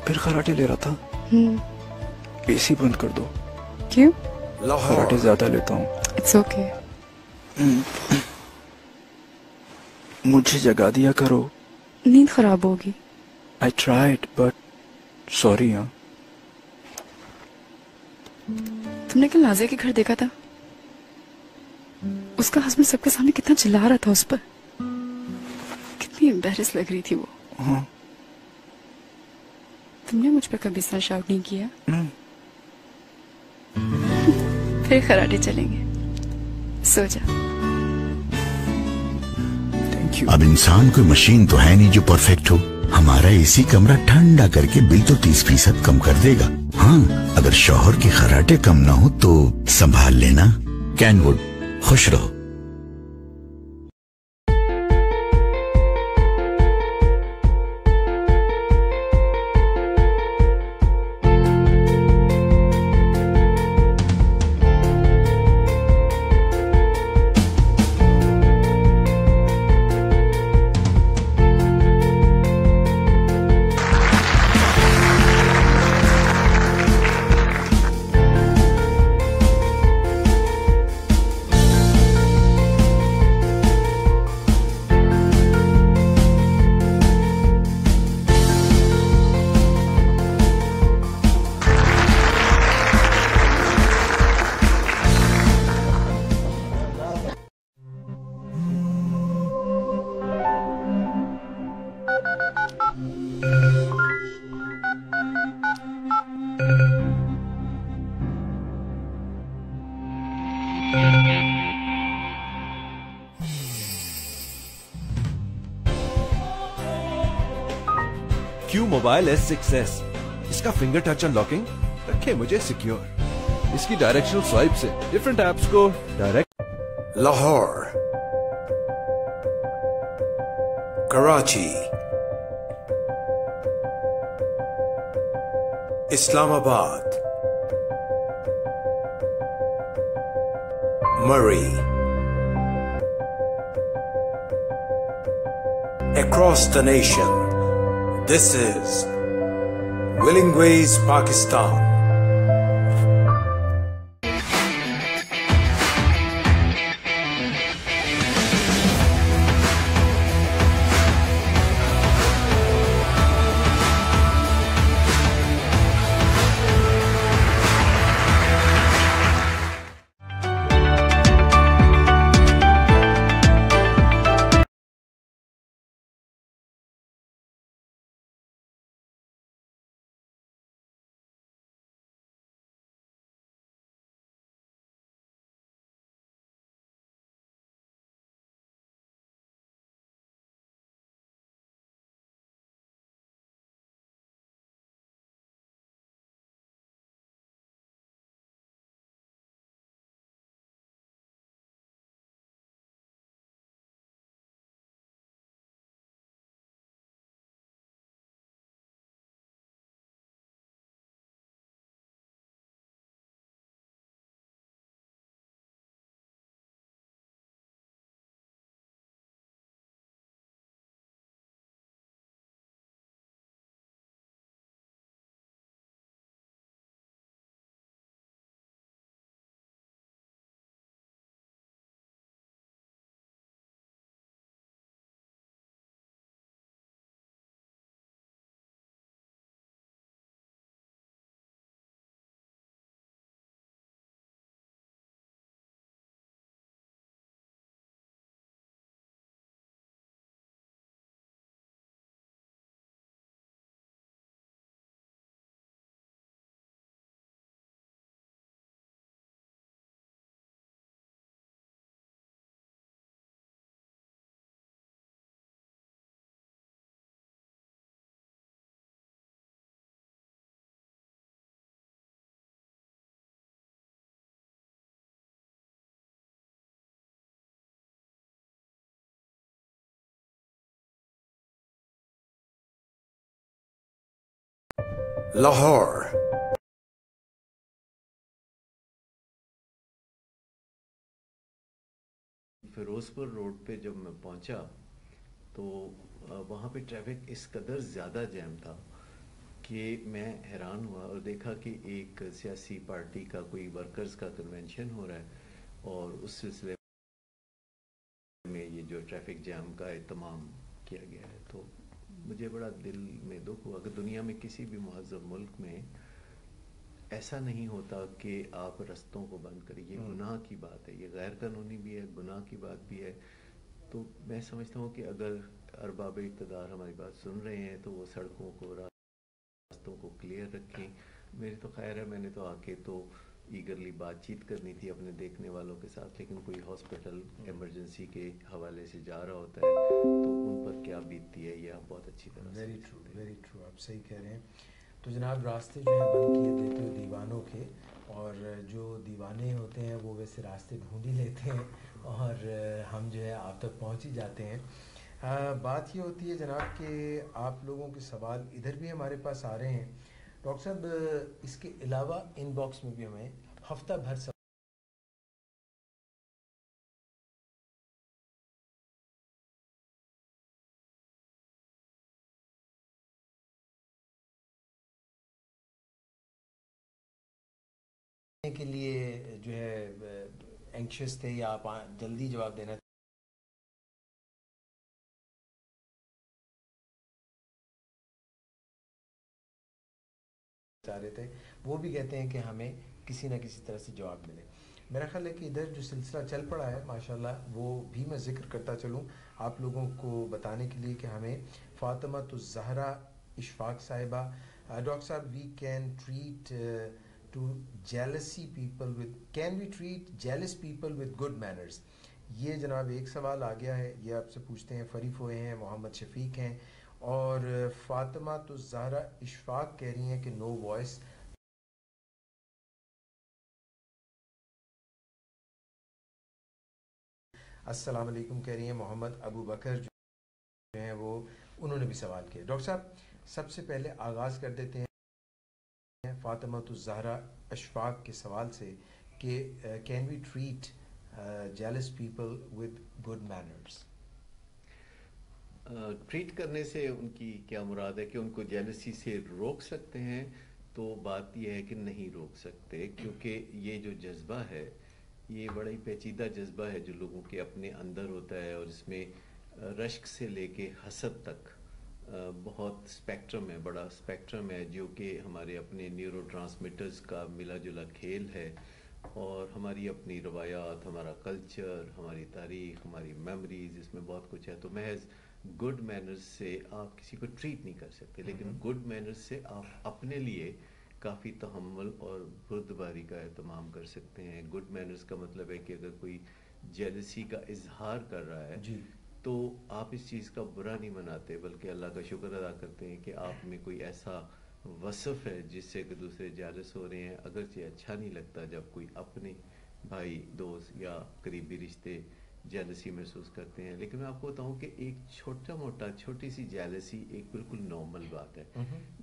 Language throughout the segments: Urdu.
پھر خراٹے لے رہا تھا. اے سی بند کر دو. کیوں؟ خراٹے زیادہ لیتا ہوں. It's okay. مجھے جگا دیا کرو. نیند خراب ہوگی. I tried but sorry. ہاں تم نے کل نازیہ کے گھر دیکھا تھا؟ اس کا ہسبینڈ سب کے سامنے کتنا چلا رہا تھا اس پر. کتنی امبیرس لگ رہی تھی وہ. ہاں. تم نے مجھ پہ کبھی اتنا شاؤٹ نہیں کیا. پھر خراٹے چلیں گے. سو جا. اب انسان کوئی مشین تو ہے نہیں جو پرفیکٹ ہو. ہمارا اسی کمرہ ٹھنڈا کر کے بل تو 30% کم کر دے گا. ہاں اگر شوہر کے خراٹے کم نہ ہو تو سنبھال لینا. Can would. خوش رہو. کیو موبائل S6s. اس کا فنگر ٹچ انلاکنگ رکھے مجھے سیکیور. اس کی ڈائریکشنل سوائپ سے ڈفرنٹ ایپس کو ڈائریکٹ. لاہور، کراچی، اسلام آباد، مری، across the nation. This is Willing Ways Pakistan. Lahore, Feroz پور روڈ پہ جب میں پہنچا تو وہاں پہ ٹریفک اس قدر زیادہ جیم تھا کہ میں حیران ہوا اور دیکھا کہ ایک سیاسی پارٹی کا کوئی ورکرز کا کنونشن ہو رہا ہے اور اس سلسلے میں یہ جو ٹریفک جام کا اہتمام کیا گیا ہے، تو مجھے بڑا دل میں دکھ ہوا کہ دنیا میں کسی بھی مہذب ملک میں ایسا نہیں ہوتا کہ آپ رستوں کو بند کریں. یہ گناہ کی بات ہے، یہ غیر قانونی بھی ہے، گناہ کی بات بھی ہے. تو میں سمجھتا ہوں کہ اگر ارباب اقتدار ہماری بات سن رہے ہیں تو وہ سڑکوں کو، راستوں کو کلیئر رکھیں. میری تو خیر ہے، میں نے تو آ کے تو ایگرلی بات چیت کرنی تھی اپنے دیکھنے والوں کے ساتھ، لیکن کوئی ہاسپٹل ایمرجنسی کے حوالے سے جا رہا ہوتا ہے تو ان پر کیا بیتتی ہے یہ آپ بہت اچھی طرح سے ویری ٹرو، ویری ٹرو، آپ صحیح کہہ رہے ہیں. تو جناب راستے جو ہیں بند کیے دیتے ہو دیوانوں کے، اور جو دیوانے ہوتے ہیں وہ ویسے راستے ڈھونڈ ہی لیتے ہیں اور ہم جو ہے آپ تک پہنچ ہی جاتے ہیں. بات یہ ہوتی ہے جناب کہ آپ لوگوں کے سوال ادھر بھی ہمارے پاس آ رہے ہیں. ڈاکٹر صاحب اس کے علاوہ ان باکس میں بھی ہمیں ہفتہ بھر کے لیے جو ہے اینکشس تھے یا آپ جلدی جواب دینا چاہ رہے تھے، وہ بھی کہتے ہیں کہ ہمیں کسی نہ کسی طرح سے جواب ملے. میرا خیال ہے کہ ادھر جو سلسلہ چل پڑا ہے ماشاءاللہ وہ بھی میں ذکر کرتا چلوں آپ لوگوں کو بتانے کے لیے کہ ہمیں فاطمہ الزہرا اشفاق صاحبہ. ڈاکٹر صاحب we can treat to jealousy people with, can we treat jealous people with good manners? یہ جناب ایک سوال آ گیا ہے، یہ آپ سے پوچھتے ہیں. فریف ہوئے ہیں، محمد شفیق ہیں، اور فاطمہ الزہرا اشفاق کہہ رہی ہیں کہ نو وائس. السلام علیکم کہہ رہی ہیں. محمد ابو بکر جو ہیں وہ انہوں نے بھی سوال کیا. ڈاکٹر صاحب سب سے پہلے آغاز کر دیتے ہیں فاطمہ الزہرا اشفاق کے سوال سے کہ can we treat jealous people with good manners? Treat کرنے سے ان کی کیا مراد ہے کہ ان کو جیلسی سے روک سکتے ہیں؟ تو بات یہ ہے کہ نہیں روک سکتے، کیونکہ یہ جو جذبہ ہے یہ بڑا ہی پیچیدہ جذبہ ہے جو لوگوں کے اپنے اندر ہوتا ہے، اور اس میں رشک سے لے کے حسد تک بہت اسپیکٹرم ہے، بڑا اسپیکٹرم ہے، جو کہ ہمارے اپنے نیورو ٹرانسمیٹرز کا ملا جلا کھیل ہے، اور ہماری اپنی روایات، ہمارا کلچر، ہماری تاریخ، ہماری میموریز، اس میں بہت کچھ ہے. تو محض گڈ مینرز سے آپ کسی کو ٹریٹ نہیں کر سکتے، لیکن گڈ مینرز سے آپ اپنے لیے کافی تحمل اور بردباری کا اہتمام کر سکتے ہیں. گڈ مینرز کا مطلب ہے کہ اگر کوئی جیلسی کا اظہار کر رہا ہے جی، تو آپ اس چیز کا برا نہیں مناتے، بلکہ اللہ کا شکر ادا کرتے ہیں کہ آپ میں کوئی ایسا وصف ہے جس سے کہ دوسرے جالس ہو رہے ہیں. اگرچہ اچھا نہیں لگتا جب کوئی اپنے بھائی، دوست یا قریبی رشتے جیلسی محسوس کرتے ہیں، لیکن میں آپ کو بتاؤں کہ ایک چھوٹی سی جیلسی ایک بالکل نارمل بات ہے،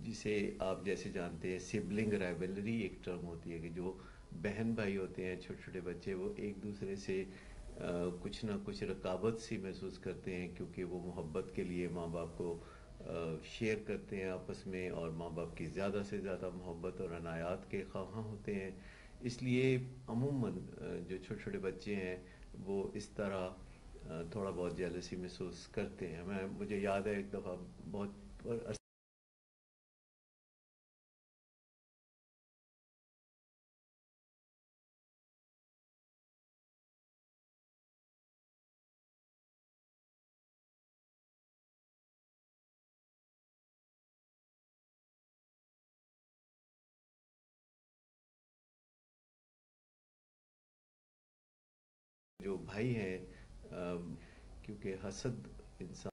جسے آپ جیسے جانتے ہیں سبلنگ رائولری ایک ٹرم ہوتی ہے کہ جو بہن بھائی ہوتے ہیں، چھوٹے چھوٹے بچے، وہ ایک دوسرے سے کچھ نہ کچھ رقابت سی محسوس کرتے ہیں، کیونکہ وہ محبت کے لیے ماں باپ کو شیئر کرتے ہیں آپس میں، اور ماں باپ کی زیادہ سے زیادہ محبت اور عنایات کے خواہاں ہوتے ہیں. اس لیے عموماً جو چھوٹے چھوٹے بچے ہیں وہ اس طرح تھوڑا بہت جیلسی محسوس کرتے ہیں. مجھے یاد ہے ایک دفعہ بہت جو بھائی ہیں، کیونکہ حسد انسان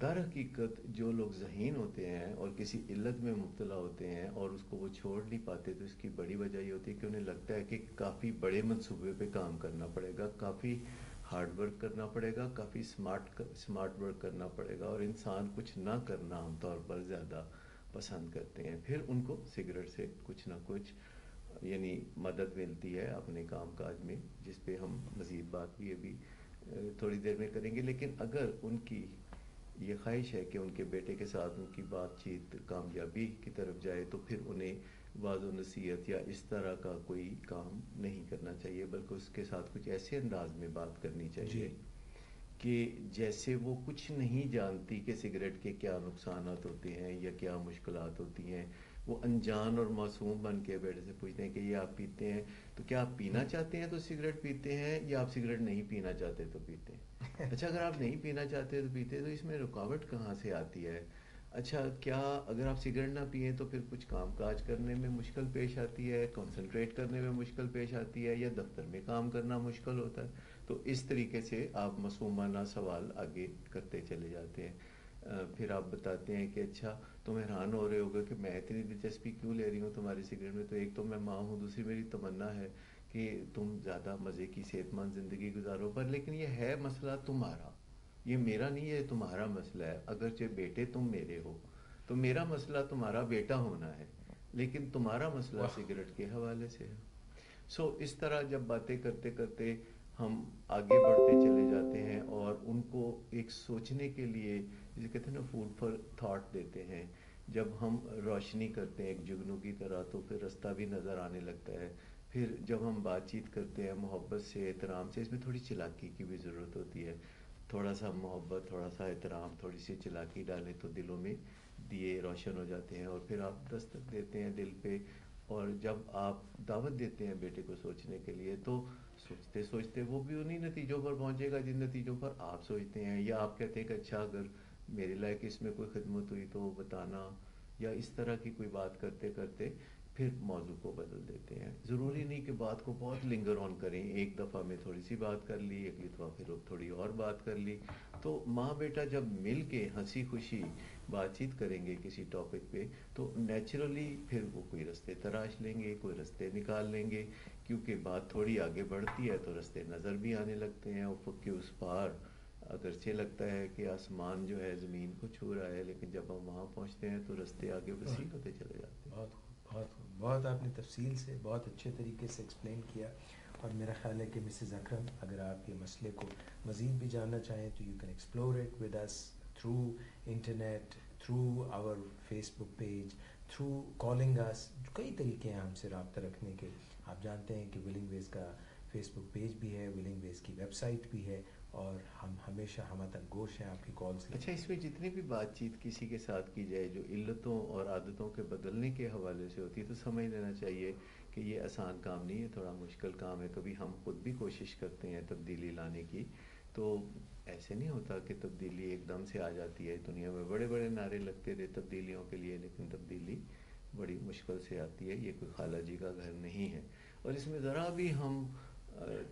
در حقیقت جو لوگ ذہین ہوتے ہیں اور کسی علت میں مبتلا ہوتے ہیں اور اس کو وہ چھوڑ نہیں پاتے، تو اس کی بڑی وجہ یہ ہوتی ہے کہ انہیں لگتا ہے کہ کافی بڑے منصوبے پہ کام کرنا پڑے گا، کافی ہارڈ ورک کرنا پڑے گا، کافی سمارٹ ورک کرنا پڑے گا، اور انسان کچھ نہ کرنا عام طور پر زیادہ پسند کرتے ہیں. پھر ان کو سگریٹ سے کچھ نہ کچھ یعنی مدد ملتی ہے اپنے کام کاج میں، جس پہ ہم مزید بات بھی ابھی تھوڑی دیر میں کریں گے. لیکن اگر ان کی یہ خواہش ہے کہ ان کے بیٹے کے ساتھ ان کی بات چیت کامیابی کی طرف جائے، تو پھر انہیں وعظ و نصیحت یا اس طرح کا کوئی کام نہیں کرنا چاہیے، بلکہ اس کے ساتھ کچھ ایسے انداز میں بات کرنی چاہیے کہ جیسے وہ کچھ نہیں جانتی کہ سگریٹ کے کیا نقصانات ہوتے ہیں یا کیا مشکلات ہوتی ہیں. وہ انجان اور معصوم بن کے بیٹے سے پوچھتے ہیں کہ یہ آپ پیتے ہیں تو کیا آپ پینا چاہتے ہیں تو سگریٹ پیتے ہیں، یا آپ سگریٹ نہیں پینا چاہتے تو پیتے ہیں؟ اچھا اگر آپ نہیں پینا چاہتے تو پیتے، تو اس میں رکاوٹ کہاں سے آتی ہے؟ اچھا کیا اگر آپ سگریٹ نہ پئیں تو پھر کچھ کام کاج کرنے میں مشکل پیش آتی ہے، کنسنٹریٹ کرنے میں مشکل پیش آتی ہے، یا دفتر میں کام کرنا مشکل ہوتا ہے؟ تو اس طریقے سے آپ معصومانہ سوال آگے کرتے چلے جاتے ہیں. پھر آپ بتاتے ہیں کہ اچھا تم حیران ہو رہے ہوگے کہ میں اتنی دلچسپی کیوں لے رہی ہوں تمہاری سگریٹ میں، تو ایک تو میں ماں ہوں، دوسری میری تمنا ہے کہ تم زیادہ مزے کی صحت مند زندگی گزارو. پر لیکن یہ ہے مسئلہ تمہارا، یہ میرا نہیں ہے، تمہارا مسئلہ ہے. اگرچہ بیٹے تم میرے ہو تو میرا مسئلہ تمہارا بیٹا ہونا ہے، لیکن تمہارا مسئلہ سگریٹ کے حوالے سے ہے. اس طرح جب باتیں کرتے کرتے ہم آگے بڑھتے چلے جاتے ہیں اور ان کو ایک سوچنے کے لیے جسے کہتے ہیں نا فوڈ فار تھاٹ دیتے ہیں. جب ہم روشنی کرتے ہیں ایک جگنو کی طرح تو پھر رستہ بھی نظر آنے لگتا ہے. پھر جب ہم بات چیت کرتے ہیں محبت سے، احترام سے، اس میں تھوڑی چلاکی کی بھی ضرورت ہوتی ہے. تھوڑا سا محبت، تھوڑا سا احترام، تھوڑی سی چلاکی ڈالیں تو دلوں میں دیے روشن ہو جاتے ہیں، اور پھر آپ دستک دیتے ہیں دل پہ. اور جب آپ دعوت دیتے ہیں بیٹے کو سوچنے کے لیے تو سوچتے سوچتے وہ بھی انہی نتیجوں پر پہنچے گا جن نتیجوں پر آپ سوچتے ہیں، یا آپ کہتے ہیں کہ اچھا اگر میرے لائق اس میں کوئی خدمت ہوئی تو بتانا، یا اس طرح کی کوئی بات کرتے کرتے پھر موضوع کو بدل دیتے ہیں. ضروری نہیں کہ بات کو بہت لنگر آن کریں، ایک دفعہ میں تھوڑی سی بات کر لی، اگلی دفعہ پھر تھوڑی اور بات کر لی. تو ماں بیٹا جب مل کے ہنسی خوشی بات چیت کریں گے کسی ٹاپک پہ تو نیچرلی پھر وہ کوئی رستے تراش لیں گے، کوئی رستے نکال لیں گے. کیونکہ بات تھوڑی آگے بڑھتی ہے تو رستے نظر بھی آنے لگتے ہیں. افق کے اس پار اگرچہ لگتا ہے کہ آسمان جو ہے زمین کو چھو رہا ہے، لیکن جب ہم وہاں پہنچتے ہیں تو رستے آگے وسیع ہوتے چلے جاتے ہیں. بہت آپ نے تفصیل سے بہت اچھے طریقے سے ایکسپلین کیا. اور میرا خیال ہے کہ مسز اکرم اگر آپ یہ مسئلے کو مزید بھی جاننا چاہیں تو you can explore it with us through internet, through our Facebook page, through calling us. کئی طریقے ہیں ہم سے رابطہ رکھنے کے. آپ جانتے ہیں کہ ولنگ ویز کا فیس بک پیج بھی ہے، ولنگ ویز کی ویب سائٹ بھی ہے، اور ہم ہمیشہ ہمت گوش ہیں آپ کی کال سے. اچھا اس میں جتنی بھی بات چیت کسی کے ساتھ کی جائے جو علتوں اور عادتوں کے بدلنے کے حوالے سے ہوتی ہے تو سمجھ لینا چاہیے کہ یہ آسان کام نہیں ہے، تھوڑا مشکل کام ہے. کبھی ہم خود بھی کوشش کرتے ہیں تبدیلی لانے کی، تو ایسے نہیں ہوتا کہ تبدیلی ایک دم سے آ جاتی ہے. دنیا میں بڑے بڑے نعرے لگتے تھے تبدیلیوں کے لیے، لیکن تبدیلی بڑی مشکل سے آتی ہے. یہ کوئی خالہ جی کا گھر نہیں ہے. اور اس میں ذرا بھی ہم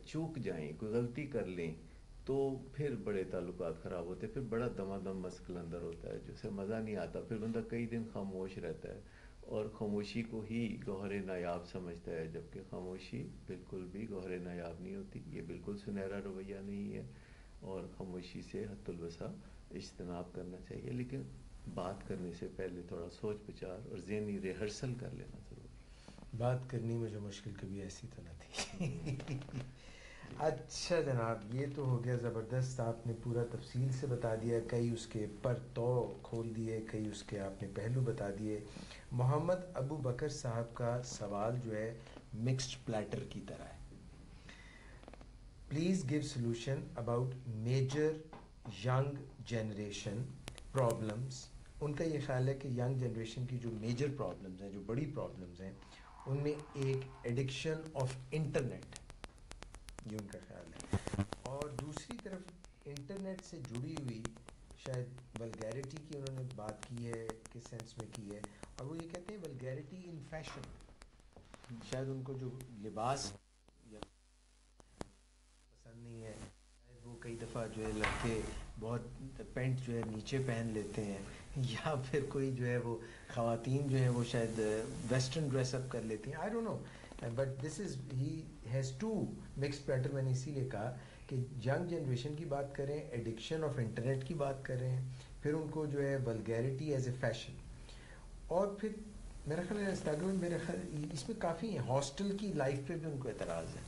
چوک جائیں، کوئی غلطی کر لیں تو پھر بڑے تعلقات خراب ہوتے ہیں. پھر بڑا دمادم مسئلہ اندر ہوتا ہے جسے مزہ نہیں آتا. پھر بندہ کئی دن خاموش رہتا ہے اور خاموشی کو ہی گوہر نایاب سمجھتا ہے، جبکہ خاموشی بالکل بھی گوہر نایاب نہیں ہوتی. یہ بالکل سنہرا رویہ نہیں ہے، اور خاموشی سے حد الوسع اجتناب کرنا چاہیے. لیکن بات کرنے سے پہلے تھوڑا سوچ بچار اور ذہنی ریہرسل کر لینا ضروری. بات کرنی میں جو مشکل کبھی ایسی تو نہ تھی. اچھا جناب، یہ تو ہو گیا زبردست. آپ نے پورا تفصیل سے بتا دیا، کئی اس کے پرتو کھول دیے، کئی اس کے آپ نے پہلو بتا دیے. محمد ابو بکر صاحب کا سوال جو ہے مکسڈ پلیٹر کی طرح ہے. Please give solution about major young generation problems. ان کا یہ خیال ہے کہ ینگ جنریشن کی جو میجر پرابلمز ہیں، جو بڑی پرابلمز ہیں، ان میں ایک ایڈکشن آف انٹرنیٹ، یہ ان کا خیال ہے. اور دوسری طرف انٹرنیٹ سے جڑی ہوئی شاید ولگیرٹی کی انہوں نے بات کی ہے، کس سینس میں کی ہے، اور وہ یہ کہتے ہیں ولگیرٹی ان فیشن. شاید ان کو جو لباس پسند نہیں ہے، شاید وہ کئی دفعہ جو ہے لڑکے بہت پینٹ جو ہے نیچے پہن لیتے ہیں، یا پھر کوئی جو ہے وہ خواتین جو ہیں وہ شاید ویسٹرن ڈریس اپ کر لیتی ہیں. I don't know, but this is he has to mix pattern. میں نے اسی لیے کہا کہ ینگ جنریشن کی بات کریں، ایڈکشن آف انٹرنیٹ کی بات کر رہے ہیں، پھر ان کو جو ہے ولگیرٹی ایز اے فیشن، اور پھر میرا خیال ہے انسٹاگرام، میرا خیال اس میں کافی ہیں. ہاسٹل کی لائف پہ بھی ان کو اعتراض ہے،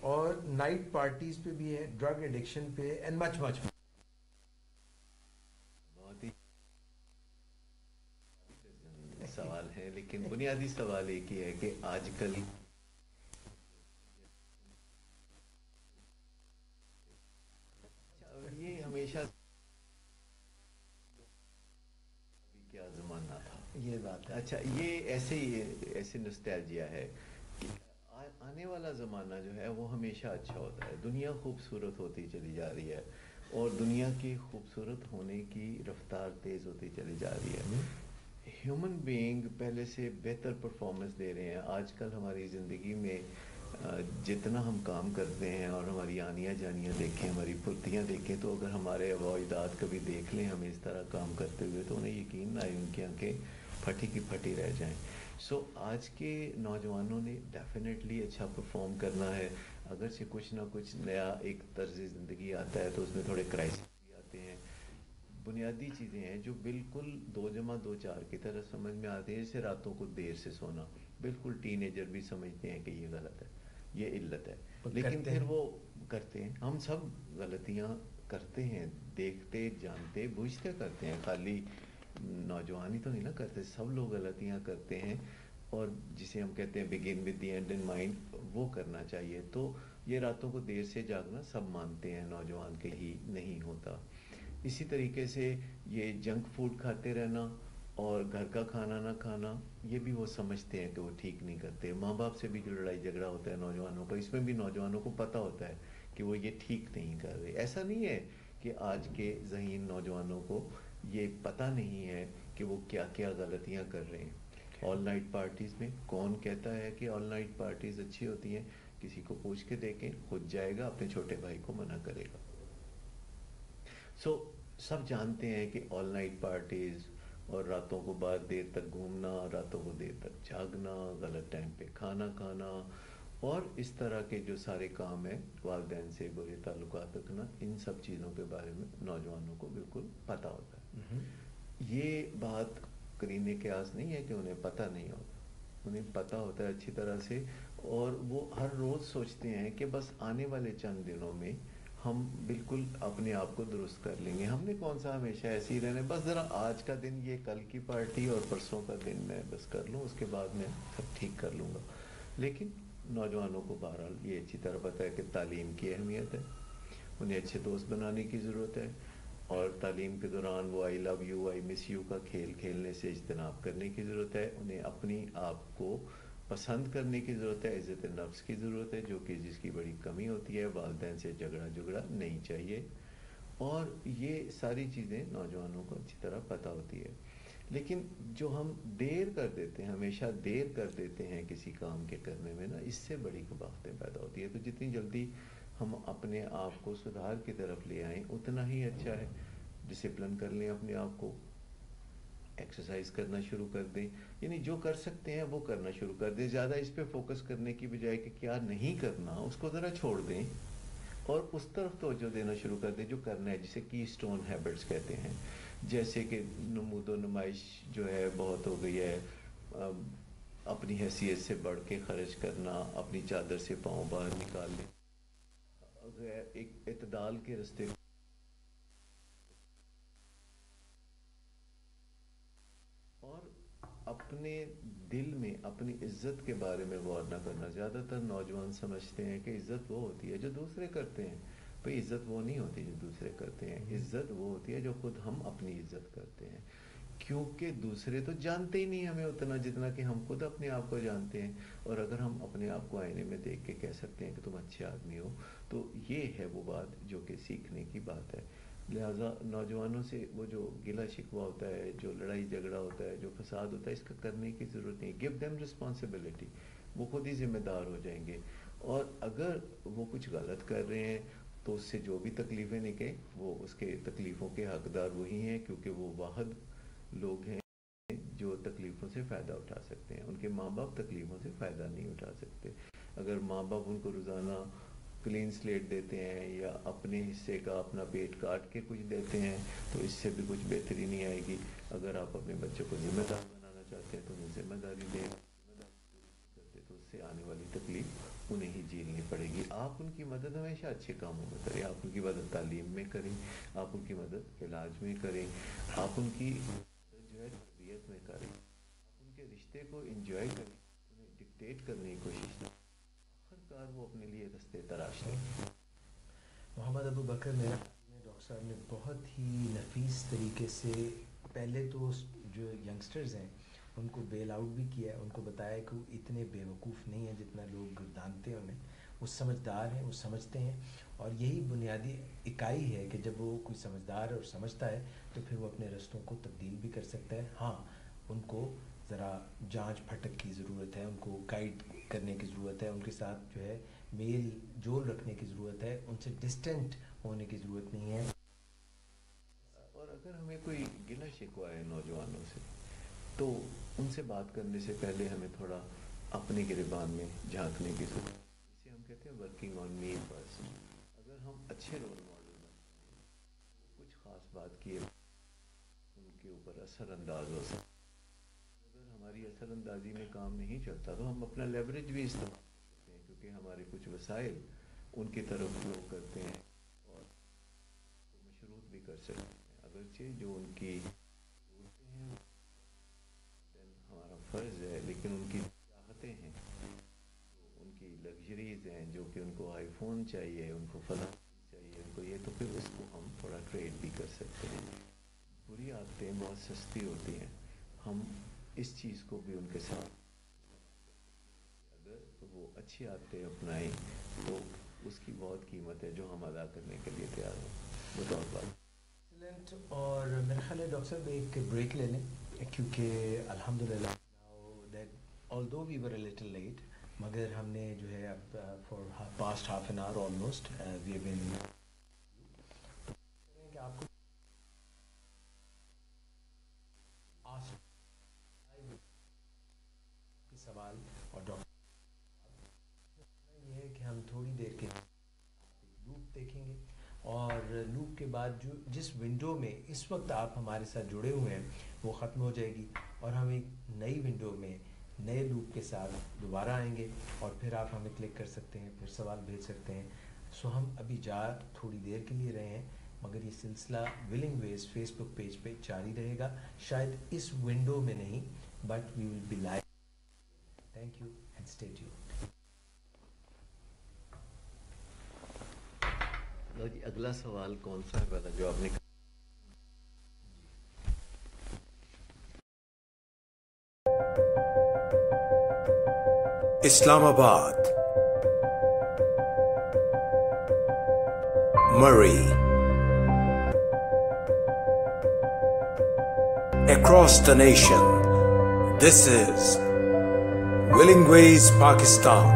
اور نائٹ پارٹیز پہ بھی ہے، ڈرگ ایڈکشن پہ، اینڈ مچ مچ. بہت ہی سوال ہے، لیکن بنیادی سوال ایک ہی ہے کہ آج کل یہ ہمیشہ کیا زمانہ تھا، یہ بات ہے. اچھا یہ ایسے نوسٹیلجیا ہے کہ آنے والا زمانہ جو ہے وہ ہمیشہ اچھا ہوتا ہے. دنیا خوبصورت ہوتی چلی جا رہی ہے، اور دنیا کی خوبصورت ہونے کی رفتار تیز ہوتی چلی جا رہی ہے. ہیومن بینگ پہلے سے بہتر پرفارمنس دے رہے ہیں. آج کل ہماری زندگی میں جتنا ہم کام کرتے ہیں، اور ہماری آنیاں جانیاں دیکھیں، ہماری پھرتیاں دیکھیں، تو اگر ہمارے آباء و اجداد کبھی دیکھ لیں ہمیں اس طرح کام کرتے ہوئے تو انہیں یقین نہ آئے، ان کی آنکھیں پھٹی کی پھٹی رہ جائیں. سو آج کے نوجوانوں نے ڈیفینیٹلی اچھا پرفارم کرنا ہے. اگرچہ کچھ نہ کچھ نیا ایک طرز زندگی آتا ہے تو اس میں تھوڑے کرائسس بھی آتے ہیں. بنیادی چیزیں ہیں جو بالکل 2+2=4 کی طرح سمجھ میں آتی ہیں، جیسے راتوں کو دیر سے سونا. بالکل ٹین ایجر بھی سمجھتے ہیں کہ یہ غلط ہے، یہ علت ہے، لیکن پھر وہ کرتے ہیں. ہم سب غلطیاں کرتے ہیں، دیکھتے جانتے بوجھتے کرتے ہیں. خالی نوجوان ہی تو نہیں نا کرتے، سب لوگ غلطیاں کرتے ہیں. اور جسے ہم کہتے ہیں begin with the end in mind, وہ کرنا چاہیے. تو یہ راتوں کو دیر سے جاگنا سب مانتے ہیں، نوجوان کے ہی نہیں ہوتا. اسی طریقے سے یہ جنک فوڈ کھاتے رہنا اور گھر کا کھانا نہ کھانا، یہ بھی وہ سمجھتے ہیں کہ وہ ٹھیک نہیں کرتے. ماں باپ سے بھی جو لڑائی جھگڑا ہوتا ہے نوجوانوں کا، اس میں بھی نوجوانوں کو پتہ ہوتا ہے کہ وہ یہ ٹھیک نہیں کر رہے. ایسا نہیں ہے کہ آج کے ذہین نوجوانوں کو یہ پتہ نہیں ہے کہ وہ کیا کیا غلطیاں کر رہے ہیں. آل نائٹ پارٹیز میں کون کہتا ہے کہ آل نائٹ پارٹیز اچھی ہوتی ہیں؟ کسی کو پوچھ کے دیکھیں، خود جائے گا، اپنے چھوٹے بھائی کو منع کرے گا. سو سب جانتے ہیں کہ آل نائٹ پارٹیز اور راتوں کو بعد دیر تک گھومنا، راتوں کو دیر تک جاگنا، غلط ٹائم پہ کھانا کھانا، اور اس طرح کے جو سارے کام ہیں، والدین سے برے تعلقات رکھنا، ان سب چیزوں کے بارے میں نوجوانوں کو بالکل پتہ ہوتا ہے. یہ بات قرین قیاس نہیں ہے کہ انہیں پتہ نہیں ہوتا، انہیں پتہ ہوتا ہے اچھی طرح سے. اور وہ ہر روز سوچتے ہیں کہ بس آنے والے چند دنوں میں ہم بالکل اپنے آپ کو درست کر لیں گے. ہم نے کون سا ہمیشہ ایسے ہی رہنا، بس ذرا آج کا دن، یہ کل کی پارٹی اور پرسوں کا دن میں بس کر لوں، اس کے بعد میں سب ٹھیک کر لوں گا. لیکن نوجوانوں کو بہرحال یہ اچھی طرح پتہ ہے کہ تعلیم کی اہمیت ہے، انہیں اچھے دوست بنانے کی ضرورت ہے، اور تعلیم کے دوران وہ آئی love you, I miss you کا کھیل کھیلنے سے اجتناب کرنے کی ضرورت ہے. انہیں اپنی آپ کو پسند کرنے کی ضرورت ہے، عزت نفس کی ضرورت ہے، جو کہ جس کی بڑی کمی ہوتی ہے. والدین سے جھگڑا نہیں چاہیے. اور یہ ساری چیزیں نوجوانوں کو اچھی طرح پتہ ہوتی ہے. لیکن جو ہم دیر کر دیتے ہیں، ہمیشہ دیر کر دیتے ہیں کسی کام کے کرنے میں نا، اس سے بڑی قباحتیں پیدا ہوتی ہے. تو جتنی جلدی ہم اپنے آپ کو سدھار کی طرف لے آئیں اتنا ہی اچھا ہے. ڈسپلن کر لیں اپنے آپ کو، ایکسرسائز کرنا شروع کر دیں، یعنی جو کر سکتے ہیں وہ کرنا شروع کر دیں. زیادہ اس پہ فوکس کرنے کی بجائے کہ کیا نہیں کرنا، اس کو ذرا چھوڑ دیں اور اس طرف توجہ دینا شروع کر دیں جو کرنا ہے، جسے کی سٹون ہیبٹس کہتے ہیں. جیسے کہ نمود و نمائش جو ہے بہت ہو گئی ہے، اپنی حیثیت سے بڑھ کے خرچ کرنا، اپنی چادر سے پاؤں باہر نکال لیں، ایک اعتدال کے راستے اور اپنے دل میں اپنی عزت کے بارے میں غور نہ کرنا. زیادہ تر نوجوان سمجھتے ہیں کہ عزت وہ ہوتی ہے جو دوسرے کرتے ہیں. بھئی عزت وہ نہیں ہوتی جو دوسرے کرتے ہیں، عزت وہ ہوتی ہے جو خود ہم اپنی عزت کرتے ہیں. کیونکہ دوسرے تو جانتے ہی نہیں ہمیں اتنا جتنا کہ ہم خود اپنے آپ کو جانتے ہیں. اور اگر ہم اپنے آپ کو آئینے میں دیکھ کے کہہ سکتے ہیں کہ تم اچھے آدمی ہو، تو یہ ہے وہ بات جو کہ سیکھنے کی بات ہے. لہٰذا نوجوانوں سے وہ جو گلہ شکوہ ہوتا ہے، جو لڑائی جھگڑا ہوتا ہے، جو فساد ہوتا ہے، اس کا کرنے کی ضرورت نہیں. گیو دیم رسپانسبلٹی، وہ خود ہی ذمہ دار ہو جائیں گے. اور اگر وہ کچھ غلط کر رہے ہیں تو اس سے جو بھی تکلیفیں نکلیں وہ اس کے تکلیفوں کے حقدار وہی ہیں، کیونکہ وہ واحد لوگ ہیں جو تکلیفوں سے فائدہ اٹھا سکتے ہیں. ان کے ماں باپ تکلیفوں سے فائدہ نہیں اٹھا سکتے. اگر ماں باپ ان کو روزانہ کلین سلیٹ دیتے ہیں یا اپنے حصے کا اپنا پیٹ کاٹ کے کچھ دیتے ہیں تو اس سے بھی کچھ بہتری نہیں آئے گی. اگر آپ اپنے بچوں کو ذمہ دار بنانا چاہتے ہیں تو انہیں ذمہ داری دیں، کرتے تو اس سے آنے والی تکلیف انہیں ہی جھیلنی پڑے گی. آپ ان کی مدد ہمیشہ اچھے کاموں میں کریں، آپ ان کی مدد تعلیم میں کریں، آپ ان کی مدد علاج میں کریں، آپ ان کی جو ہے تربیت میں کریں، آپ ان کے رشتے کو انجوائے کریں، انہیں ڈکٹیٹ کرنے کی کوشش کریں. آخرکار وہ اپنے لیے رستے تراش لیں. محمد ابو بکر میرا ڈاکٹر صاحب نے بہت ہی نفیس طریقے سے پہلے تو جو ینگسٹرز ہیں ان کو بیل آؤٹ بھی کیا ہے، ان کو بتایا کہ وہ اتنے بے وقوف نہیں ہیں جتنا لوگ گردانتے ہیں انہیں. وہ سمجھدار ہیں، وہ سمجھتے ہیں، اور یہی بنیادی اکائی ہے کہ جب وہ کوئی سمجھدار اور سمجھتا ہے تو پھر وہ اپنے رستوں کو تبدیل بھی کر سکتا ہے. ہاں ان کو ذرا جانچ پھٹک کی ضرورت ہے، ان کو گائیڈ کرنے کی ضرورت ہے، ان کے ساتھ جو ہے میل جول رکھنے کی ضرورت ہے، ان سے ڈسٹنٹ ہونے کی ضرورت نہیں ہے. اور اگر ہمیں کوئی گلہ شکوہ ہے نوجوانوں سے تو ان سے بات کرنے سے پہلے ہمیں تھوڑا اپنے گریبان میں جھانکنے کی ضرورت ہے. اسے ہم کہتے ہیں ورکنگ آن می فرسٹ. اگر ہم اچھے رول ماڈل بنیں، کچھ خاص بات کیے ان کے اوپر اثر انداز ہو سکتے. اگر ہماری اثر اندازی میں کام نہیں چلتا تو ہم اپنا لیوریج بھی استعمال کرتے ہیں، کیونکہ ہمارے کچھ وسائل ان کی طرف فلو کرتے ہیں اور مشروط بھی کر سکتے ہیں. اگرچہ جو ان کی ضرورتیں ہیں ہمارا فرض ہے، لیکن ان کی چاہتیں ہیں، ان کی لگژریز ہیں، جو کہ ان کو آئی فون چاہیے، ان کو فلاں چاہیے، ان کو یہ، تو پھر اس کو ہم تھوڑا ٹریڈ بھی کر سکتے ہیں. بری عادتیں بہت سستی ہوتی ہیں، ہم اس چیز کو بھی ان کے ساتھ اگر وہ اچھی عادتیں اپنائیں تو اس کی بہت قیمت ہے جو ہم ادا کرنے کے لیے تیار ہوں. بطور بات اور میرا خیال ہے ڈاکٹر صاحب ایک بریک لے لیں، کیونکہ الحمدللہ although we were a little late مگر ہم نے جو ہے اب for past half an hour almost we have been کہ آپ کو سوال اور ڈاکٹر یہ ہے کہ ہم تھوڑی دیر کے لوپ دیکھیں گے، اور لوپ کے بعد جو جس ونڈو میں اس وقت آپ ہمارے ساتھ جڑے ہوئے ہیں وہ ختم ہو جائے گی، اور ہم ایک نئی ونڈو میں نئے لوپ کے ساتھ دوبارہ آئیں گے، اور پھر آپ ہمیں کلک کر سکتے ہیں، پھر سوال بھیج سکتے ہیں. سو ہم ابھی جا تھوڑی دیر کے لیے رہے ہیں، مگر یہ سلسلہ ولنگ ویز فیس بک پیج پہ جاری رہے گا، شاید اس ونڈو میں نہیں، but we will be live. Thank you and stay tuned. جی اگلا سوال کون سا ہے پہلا جو آپ نے اسلام آباد Murray across the nation this is Willing Ways Pakistan.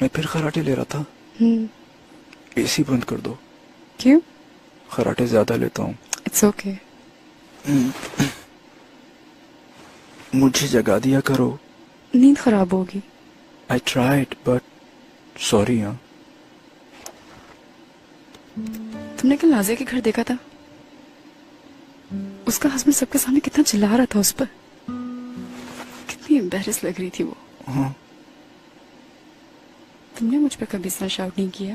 میں پھر خراٹے لے رہا تھا. اے سی بند کر دو. کیوں؟ خراٹے زیادہ لیتا ہوں. It's okay. مجھے جگا دیا کرو. نیند خراب ہوگی. I tried but sorry. ہاں تم نے کل نازیہ کے گھر دیکھا تھا؟ اس کا ہسبینڈ سب کے سامنے کتنا چلا رہا تھا اس پر، کتنی امبیرس لگ رہی تھی وہ. ہاں تم نے مجھ پہ کبھی اتنا شاؤٹ نہیں کیا.